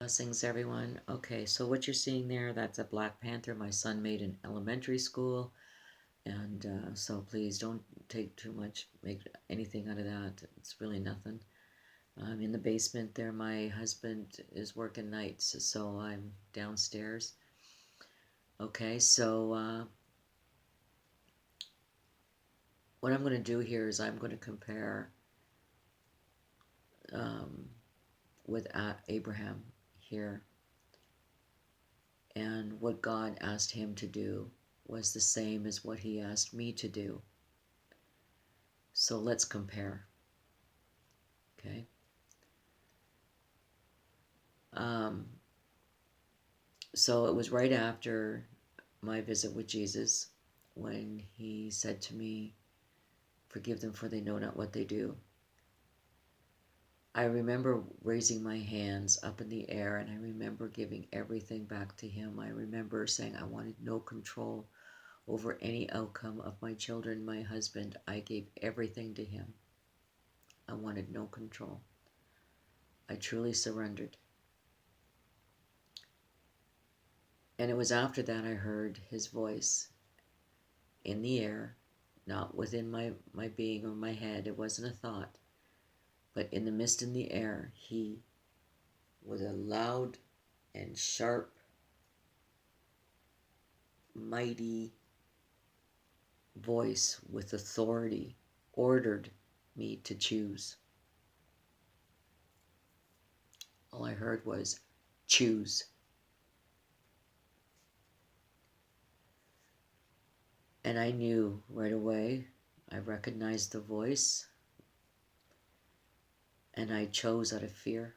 Blessings, everyone. Okay, so what you're seeing there, that's a Black Panther my son made in elementary school. And so please don't take too much, make anything out of that. It's really nothing. I'm in the basement there. My husband is working nights, so I'm downstairs. Okay, so what I'm going to do here is I'm going to compare um, with Abraham here. And what God asked him to do was the same as what he asked me to do. So let's compare. Okay. So it was right after my visit with Jesus when he said to me, "Forgive them, for they know not what they do." I remember raising my hands up in the air, and I remember giving everything back to him. I remember saying I wanted no control over any outcome of my children, my husband. I gave everything to him. I wanted no control. I truly surrendered. And it was after that I heard his voice in the air, not within my being or my head. It wasn't a thought. But in the mist in the air, he, with a loud and sharp, mighty voice with authority, ordered me to choose. All I heard was, choose. And I knew right away, I recognized the voice, and I chose out of fear.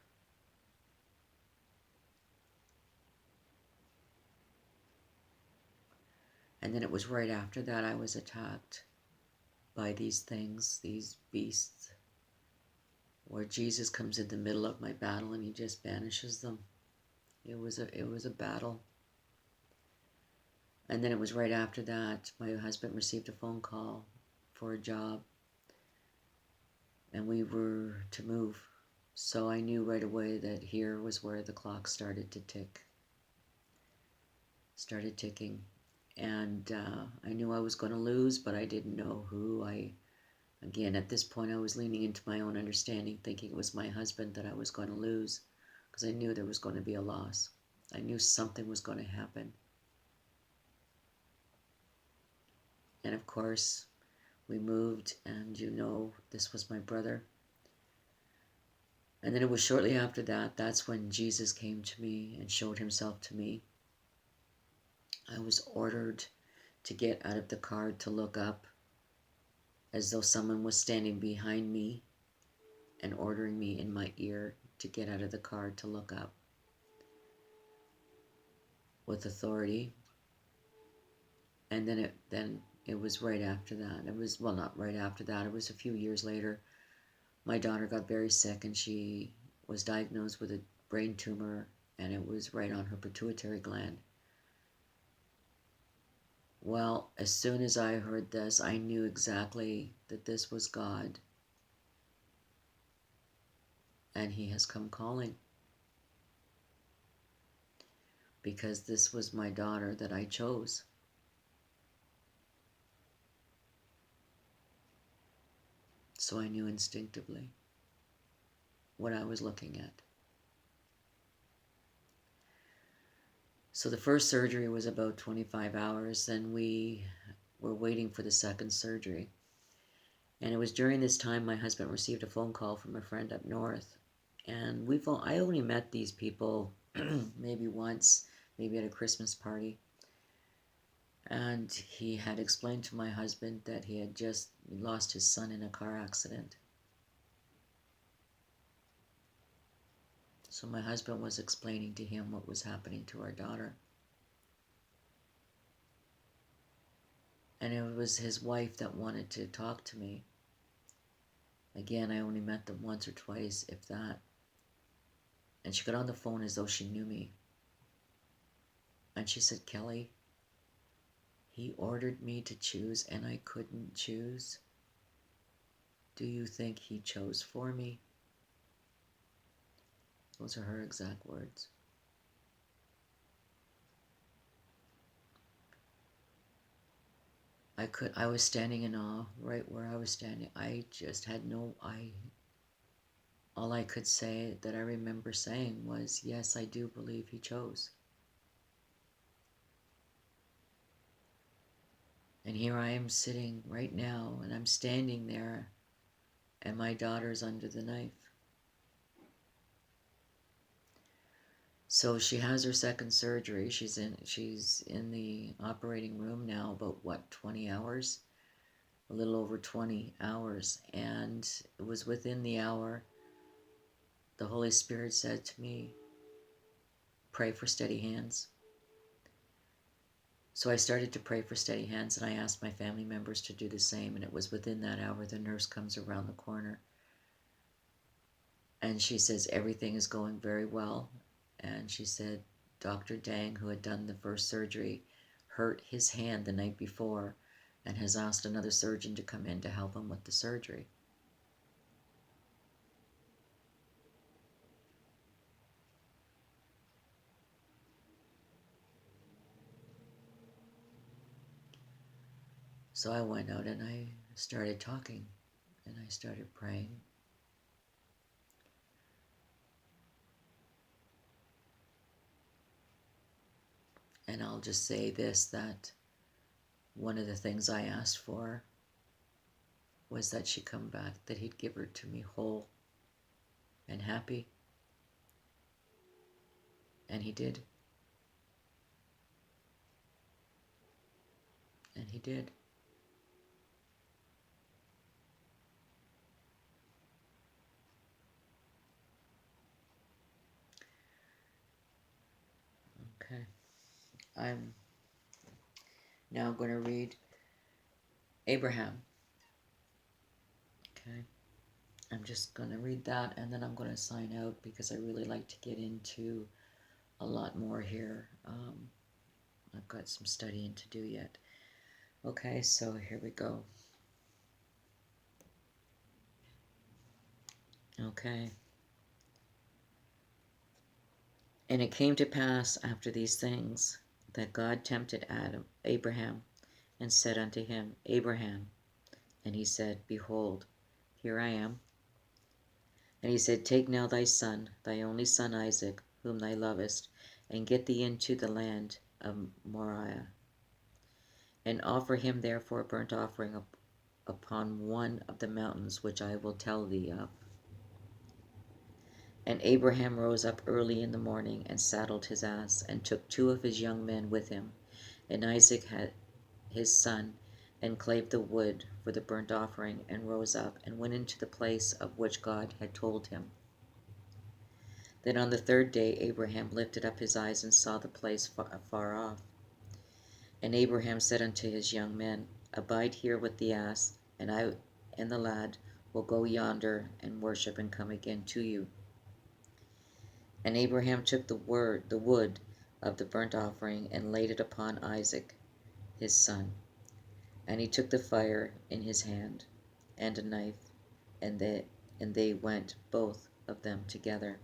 And then it was right after that I was attacked by these things, these beasts, where Jesus comes in the middle of my battle and he just banishes them. It was a battle. And then it was right after that my husband received a phone call for a job, and we were to move. So I knew right away that here was where the clock started to tick. Started ticking. And I knew I was going to lose, but I didn't know who. Again, at this point, I was leaning into my own understanding, thinking it was my husband that I was going to lose, because I knew there was going to be a loss. I knew something was going to happen. And of course, we moved, and this was my brother. And then it was shortly after that, that's when Jesus came to me and showed himself to me. I was ordered to get out of the car to look up, as though someone was standing behind me and ordering me in my ear to get out of the car to look up with authority. And then it was right after that. It was, well, not right after that. It was a few years later. My daughter got very sick, and she was diagnosed with a brain tumor, and it was right on her pituitary gland. Well, as soon as I heard this, I knew exactly that this was God, and he has come calling, because this was my daughter that I chose. So I knew instinctively what I was looking at. So the first surgery was about 25 hours. Then we were waiting for the second surgery. And it was during this time my husband received a phone call from a friend up north. And I only met these people maybe once, maybe at a Christmas party. And he had explained to my husband that he had just lost his son in a car accident. So my husband was explaining to him what was happening to our daughter. And it was his wife that wanted to talk to me. Again, I only met them once or twice, if that. And she got on the phone as though she knew me. And she said, "Kelly, he ordered me to choose and I couldn't choose. Do you think he chose for me?" Those are her exact words. I was standing in awe right where I was standing. I just had all I could say that I remember saying was, yes, I do believe he chose. And here I am sitting right now, and I'm standing there, and my daughter's under the knife. So she has her second surgery. She's in the operating room now about 20 hours? A little over 20 hours. And it was within the hour the Holy Spirit said to me, pray for steady hands. So I started to pray for steady hands, and I asked my family members to do the same, and it was within that hour the nurse comes around the corner and she says everything is going very well. And she said Dr. Dang, who had done the first surgery, hurt his hand the night before and has asked another surgeon to come in to help him with the surgery. So I went out and I started talking and I started praying. And I'll just say this, that one of the things I asked for was that she come back, that he'd give her to me whole and happy. And he did. And he did. Okay. I'm now going to read Abraham. Okay. I'm just going to read that and then I'm going to sign out because I really like to get into a lot more here. I've got some studying to do yet. Okay, so here we go. Okay. And it came to pass after these things that God tempted Abraham, and said unto him, Abraham. And he said, Behold, here I am. And he said, Take now thy son, thy only son Isaac, whom thou lovest, and get thee into the land of Moriah, and offer him there for a burnt offering upon one of the mountains which I will tell thee of. And Abraham rose up early in the morning, and saddled his ass, and took 2 of his young men with him, and Isaac had his son, and clave the wood for the burnt offering, and rose up, and went into the place of which God had told him. Then on the 3rd day Abraham lifted up his eyes, and saw the place far off. And Abraham said unto his young men, Abide here with the ass, and I and the lad will go yonder and worship, and come again to you. And Abraham took the wood of the burnt offering, and laid it upon Isaac his son. And he took the fire in his hand, and a knife, and they went both of them together.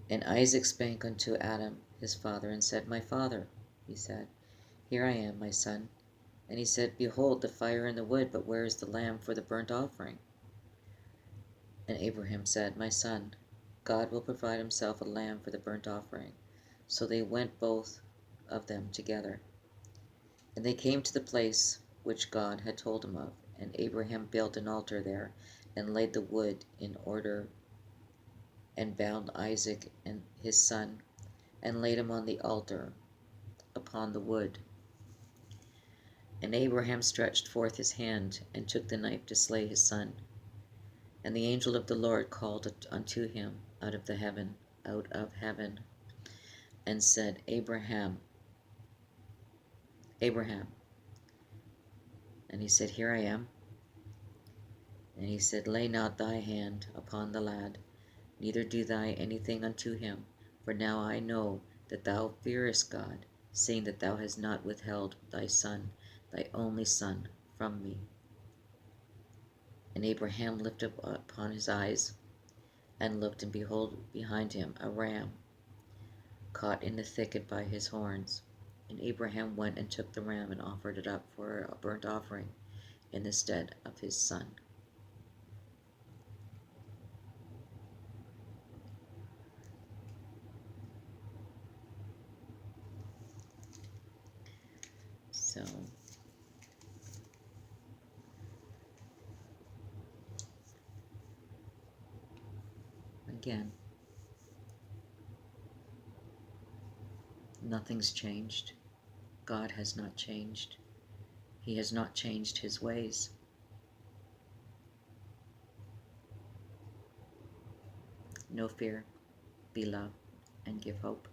And Isaac spake unto Adam his father, and said, My father. He said, Here I am, my son. And he said, Behold the fire and the wood, but where is the lamb for the burnt offering? And Abraham said, My son, God will provide himself a lamb for the burnt offering. So they went both of them together. And they came to the place which God had told him of. And Abraham built an altar there, and laid the wood in order, and bound Isaac and his son, and laid him on the altar upon the wood. And Abraham stretched forth his hand, and took the knife to slay his son. And the angel of the Lord called unto him out of heaven, and said, Abraham, Abraham. And he said, Here I am. And he said, Lay not thy hand upon the lad, neither do thou anything unto him, for now I know that thou fearest God, seeing that thou hast not withheld thy son, thy only son, from me. And Abraham lifted up upon his eyes, and looked, and behold, behind him a ram, caught in the thicket by his horns. And Abraham went and took the ram and offered it up for a burnt offering in the stead of his son. So, again, nothing's changed. God has not changed. He has not changed his ways. No fear, be love, and give hope.